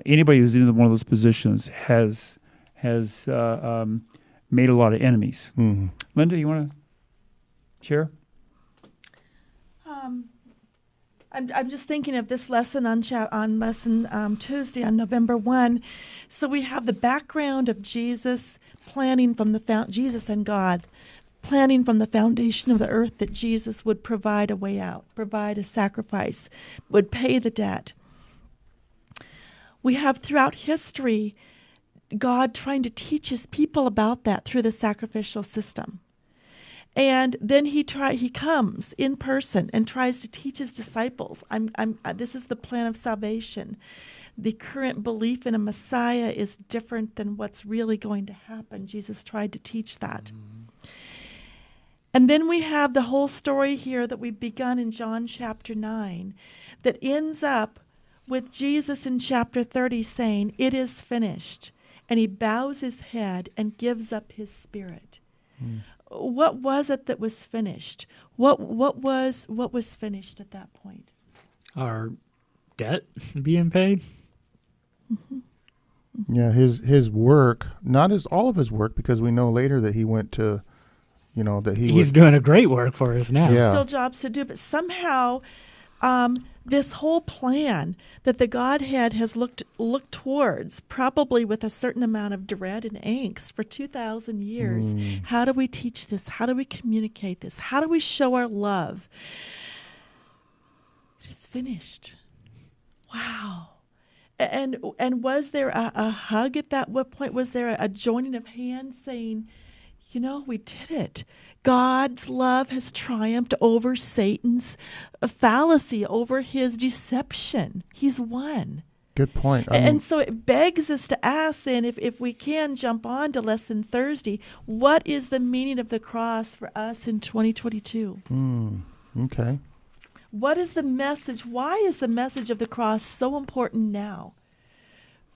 anybody who's in one of those positions has made a lot of enemies. Mm-hmm. Linda, you want to share? I'm just thinking of this lesson on lesson Tuesday on November 1. So we have the background of Jesus planning from Jesus and God planning from the foundation of the earth that Jesus would provide a way out, provide a sacrifice, would pay the debt. We have throughout history God trying to teach his people about that through the sacrificial system. And then he comes in person and tries to teach his disciples. This is the plan of salvation. The current belief in a Messiah is different than what's really going to happen. Jesus tried to teach that. Mm-hmm. And then we have the whole story here that we've begun in John chapter 9 that ends up with Jesus in chapter 30 saying, "It is finished." And he bows his head and gives up his spirit. Mm. What was it that was finished? What was finished at that point? Our debt being paid. Mm-hmm. Yeah, his work, not all of his work, because we know later that he went to, that he's doing a great work for us now. Yeah. Still jobs to do, but somehow this whole plan that the Godhead has looked towards, probably with a certain amount of dread and angst for 2,000 years. How do we teach this? How do we communicate this? How do we show our love? It is finished. Wow. And was there a hug at that point? Was there a joining of hands saying, we did it. God's love has triumphed over Satan's fallacy, over his deception. He's won. Good point. And so it begs us to ask then, if we can jump on to Lesson Thursday, what is the meaning of the cross for us in 2022? Okay. What is the message? Why is the message of the cross so important now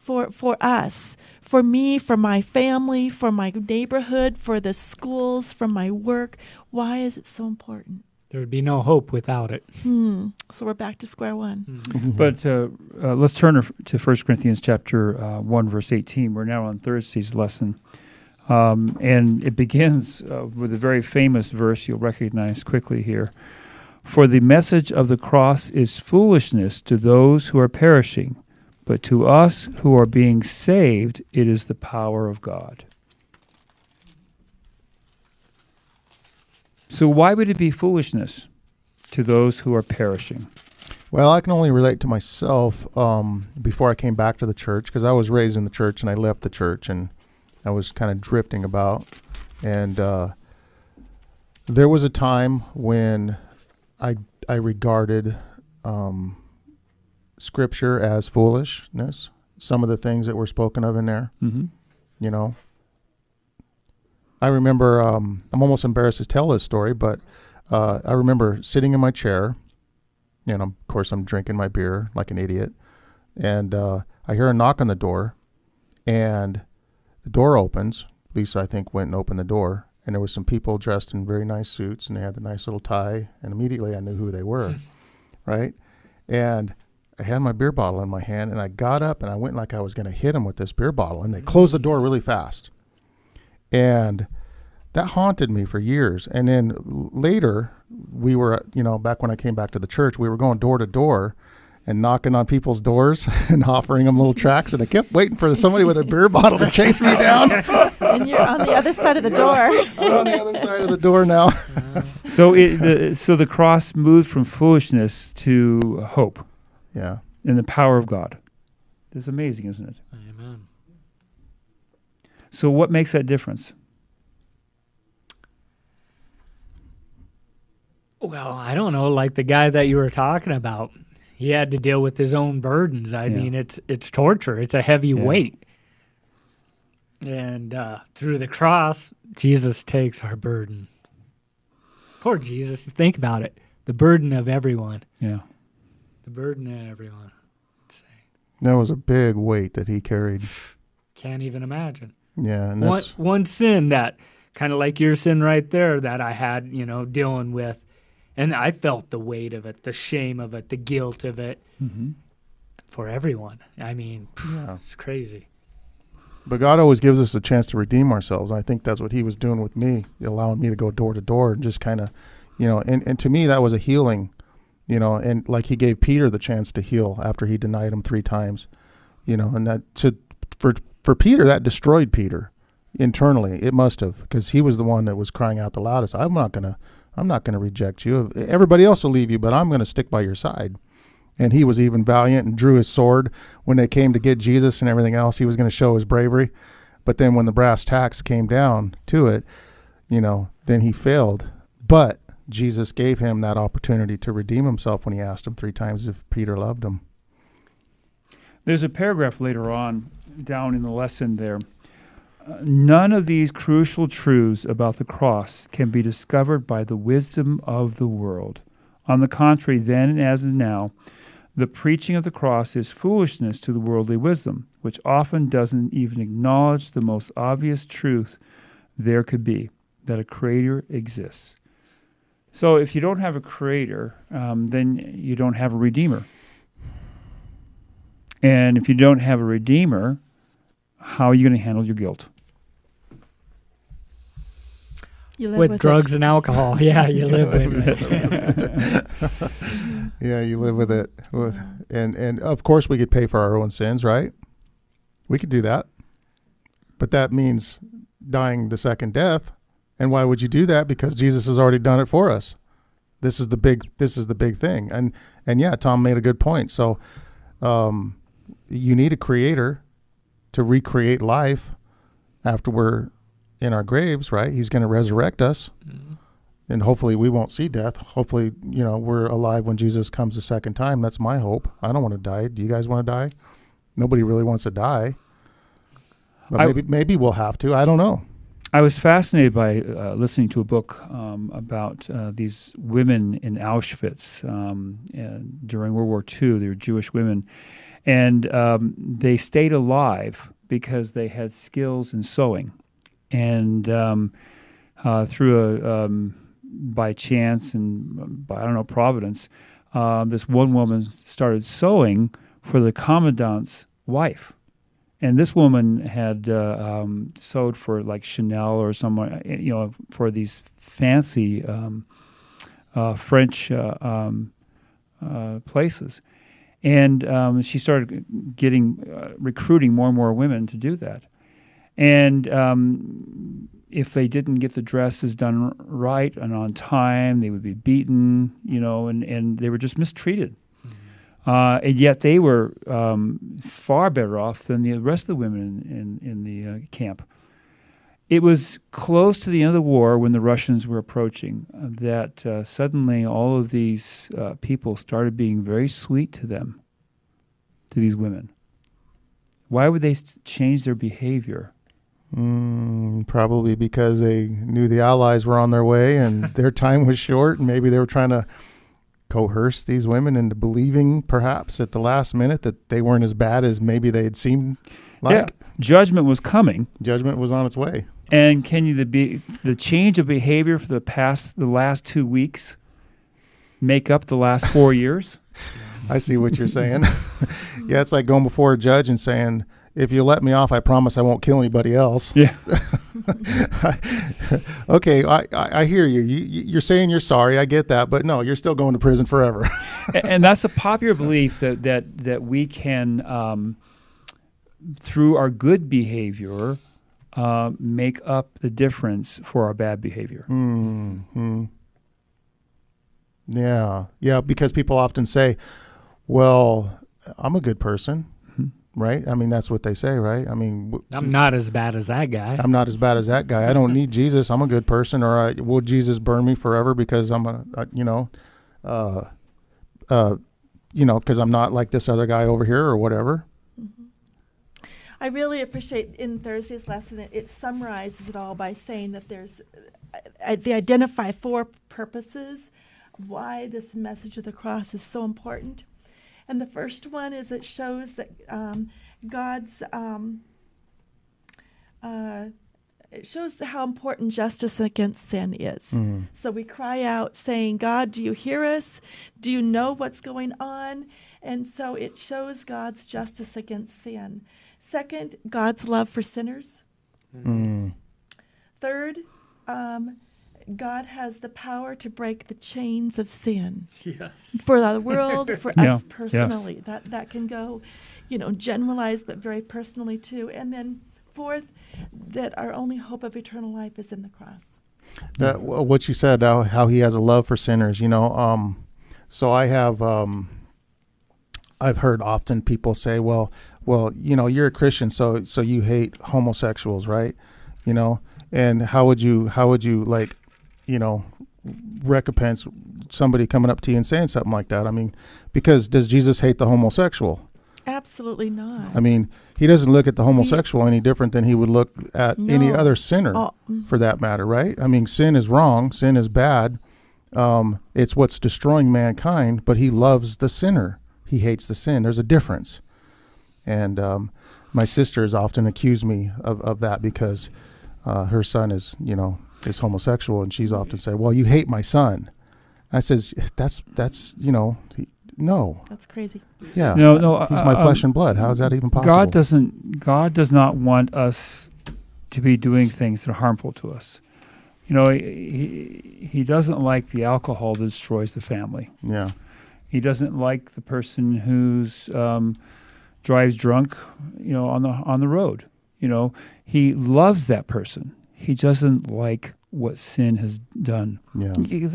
for us, for me, for my family, for my neighborhood, for the schools, for my work. Why is it so important? There would be no hope without it. So we're back to square one. But let's turn to 1 Corinthians chapter 1, verse 18. We're now on Thursday's lesson. And it begins with a very famous verse you'll recognize quickly here. For the message of the cross is foolishness to those who are perishing, but to us who are being saved, it is the power of God. So why would it be foolishness to those who are perishing? Well, I can only relate to myself before I came back to the church, because I was raised in the church and I left the church and I was kind of drifting about. And there was a time when I regarded Scripture as foolishness. Some of the things that were spoken of in there, you know. I remember, I'm almost embarrassed to tell this story, but I remember sitting in my chair, and of course I'm drinking my beer like an idiot, and I hear a knock on the door, and the door opens. Lisa, I think, went and opened the door, and there was some people dressed in very nice suits, and they had the nice little tie, and immediately I knew who they were, right? And I had my beer bottle in my hand, and I got up, and I went like I was going to hit them with this beer bottle, and they closed the door really fast. And that haunted me for years. And then later, we were, back when I came back to the church, we were going door to door and knocking on people's doors and offering them little tracts. And I kept waiting for somebody with a beer bottle to chase me down. And you're on the other side of the door. I'm on the other side of the door now. So the cross moved from foolishness to hope. Yeah. And the power of God. It's amazing, isn't it? Amen. So what makes that difference? Well, I don't know. Like the guy that you were talking about, he had to deal with his own burdens. I mean, it's torture. It's a heavy weight. And through the cross, Jesus takes our burden. Poor Jesus. Think about it. The burden of everyone. Yeah. The burden of everyone. That was a big weight that he carried. Can't even imagine. Yeah. And that's one sin that, kind of like your sin right there, that I had, dealing with. And I felt the weight of it, the shame of it, the guilt of it for everyone. I mean, it's crazy. But God always gives us a chance to redeem ourselves. I think that's what he was doing with me, allowing me to go door to door and just kind of, and to me that was a healing, and like he gave Peter the chance to heal after he denied him 3 times, and that for Peter, that destroyed Peter internally. It must have, because he was the one that was crying out the loudest. I'm not going to reject you. Everybody else will leave you, but I'm going to stick by your side. And he was even valiant and drew his sword when they came to get Jesus and everything else. He was going to show his bravery. But then when the brass tacks came down to it, then he failed. But Jesus gave him that opportunity to redeem himself when he asked him 3 times if Peter loved him. There's a paragraph later on down in the lesson there. None of these crucial truths about the cross can be discovered by the wisdom of the world. On the contrary, then and as now, the preaching of the cross is foolishness to the worldly wisdom, which often doesn't even acknowledge the most obvious truth there could be, that a creator exists. So if you don't have a creator, then you don't have a redeemer. And if you don't have a redeemer, how are you going to handle your guilt? You live with drugs and alcohol. Yeah, you live with it. Yeah, you live with it. And of course we could pay for our own sins, right? We could do that. But that means dying the second death. And why would you do that? Because Jesus has already done it for us. This is the big thing. And yeah, Tom made a good point. So you need a creator to recreate life after we're in our graves, right? He's going to resurrect us. Mm-hmm. And hopefully we won't see death. Hopefully, we're alive when Jesus comes the second time. That's my hope. I don't want to die. Do you guys want to die? Nobody really wants to die. But maybe we'll have to. I don't know. I was fascinated by listening to a book about these women in Auschwitz during World War II. They were Jewish women. And they stayed alive because they had skills in sewing. And through by chance and by, I don't know, providence, this one woman started sewing for the commandant's wife. And this woman had sewed for like Chanel or someone, for these fancy French places. And she started recruiting more and more women to do that. And if they didn't get the dresses done right and on time, they would be beaten, and they were just mistreated. And yet they were far better off than the rest of the women in the camp. It was close to the end of the war when the Russians were approaching that suddenly all of these people started being very sweet to them, to these women. Why would they change their behavior? Probably because they knew the Allies were on their way and their time was short, and maybe they were trying to coerce these women into believing perhaps at the last minute that they weren't as bad as maybe they had seemed like. Yeah, judgment was coming. Judgment was on its way. And can you the change of behavior for the last 2 weeks make up the last 4 years? I see what you're saying. Yeah, it's like going before a judge and saying, if you let me off, I promise I won't kill anybody else. Yeah. Okay, I hear you. You're saying you're sorry. I get that. But no, you're still going to prison forever. And that's a popular belief that we can, through our good behavior, make up the difference for our bad behavior. Mm-hmm. Yeah, because people often say, well, I'm a good person. Right? I mean, that's what they say, right? I mean, I'm not as bad as that guy. I'm not as bad as that guy. I don't need Jesus. I'm a good person. Or will Jesus burn me forever because I'm because I'm not like this other guy over here or whatever. Mm-hmm. I really appreciate in Thursday's lesson, it summarizes it all by saying that they identify 4 purposes why this message of the cross is so important. And the first one is it shows that God's, it shows how important justice against sin is. Mm. So we cry out saying, God, do you hear us? Do you know what's going on? And so it shows God's justice against sin. Second, God's love for sinners. Mm. Third, God has the power to break the chains of sin. Yes. For the world, for us personally. Yes. That can go, generalized, but very personally too. And then fourth, that our only hope of eternal life is in the cross. That what you said, how he has a love for sinners, So I have, I've heard often people say, well, you're a Christian, so you hate homosexuals, right? And how would you like, recompense somebody coming up to you and saying something like that? I mean, because does Jesus hate the homosexual? Absolutely not. I mean, he doesn't look at the homosexual any different than he would look at any other sinner for that matter, right? I mean, sin is wrong. Sin is bad. It's what's destroying mankind, but he loves the sinner. He hates the sin. There's a difference. And my sister has often accused me of that because her son is homosexual, and she's often said, well, you hate my son. I says, that's no. That's crazy. Yeah. No. He's my flesh and blood. How is that even possible? God does not want us to be doing things that are harmful to us. He doesn't like the alcohol that destroys the family. Yeah. He doesn't like the person who's drives drunk, on the road. He loves that person. He doesn't like what sin has done. Yeah.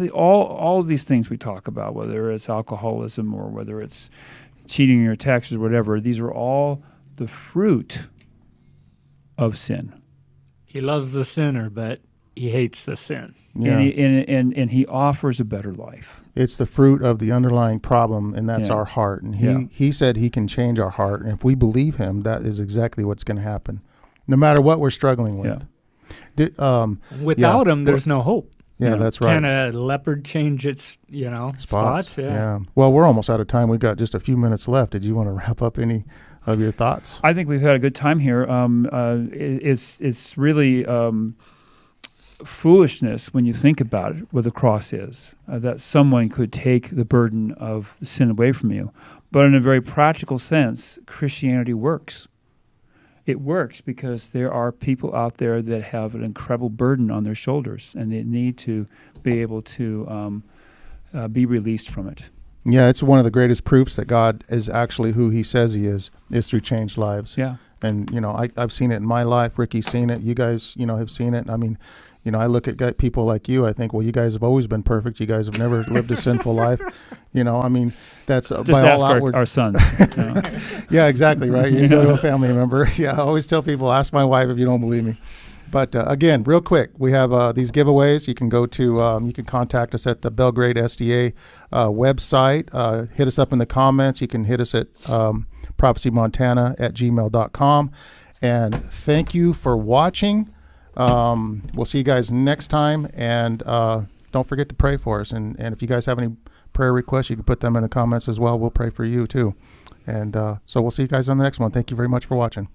All of these things we talk about, whether it's alcoholism or whether it's cheating on your taxes or whatever, these are all the fruit of sin. He loves the sinner, but he hates the sin. Yeah. And he offers a better life. It's the fruit of the underlying problem, and that's our heart. And he said he can change our heart. And if we believe him, that is exactly what's going to happen, no matter what we're struggling with. Without him, there's no hope. Yeah, that's right. Can a leopard change its, spots? Yeah. Well, we're almost out of time. We've got just a few minutes left. Did you want to wrap up any of your thoughts? I think we've had a good time here. It's really foolishness when you think about it, what the cross is, that someone could take the burden of sin away from you. But in a very practical sense, Christianity works. It works because there are people out there that have an incredible burden on their shoulders, and they need to be able to be released from it. Yeah, it's one of the greatest proofs that God is actually who he says he is through changed lives. Yeah. And, I've seen it in my life. Ricky's seen it. You guys, have seen it. I mean, I look at people like you. I think, well, you guys have always been perfect. You guys have never lived a sinful life. I mean, that's Just by ask all outward. our sons. Yeah, exactly, right? You go to a family member. Yeah, I always tell people, ask my wife if you don't believe me. But again, real quick, we have these giveaways. You can go to, you can contact us at the Belgrade SDA website. Hit us up in the comments. You can hit us at prophecymontana@gmail.com. And thank you for watching. We'll see you guys next time. And don't forget to pray for us. And if you guys have any prayer requests, you can put them in the comments as well. We'll pray for you too. And so we'll see you guys on the next one. Thank you very much for watching.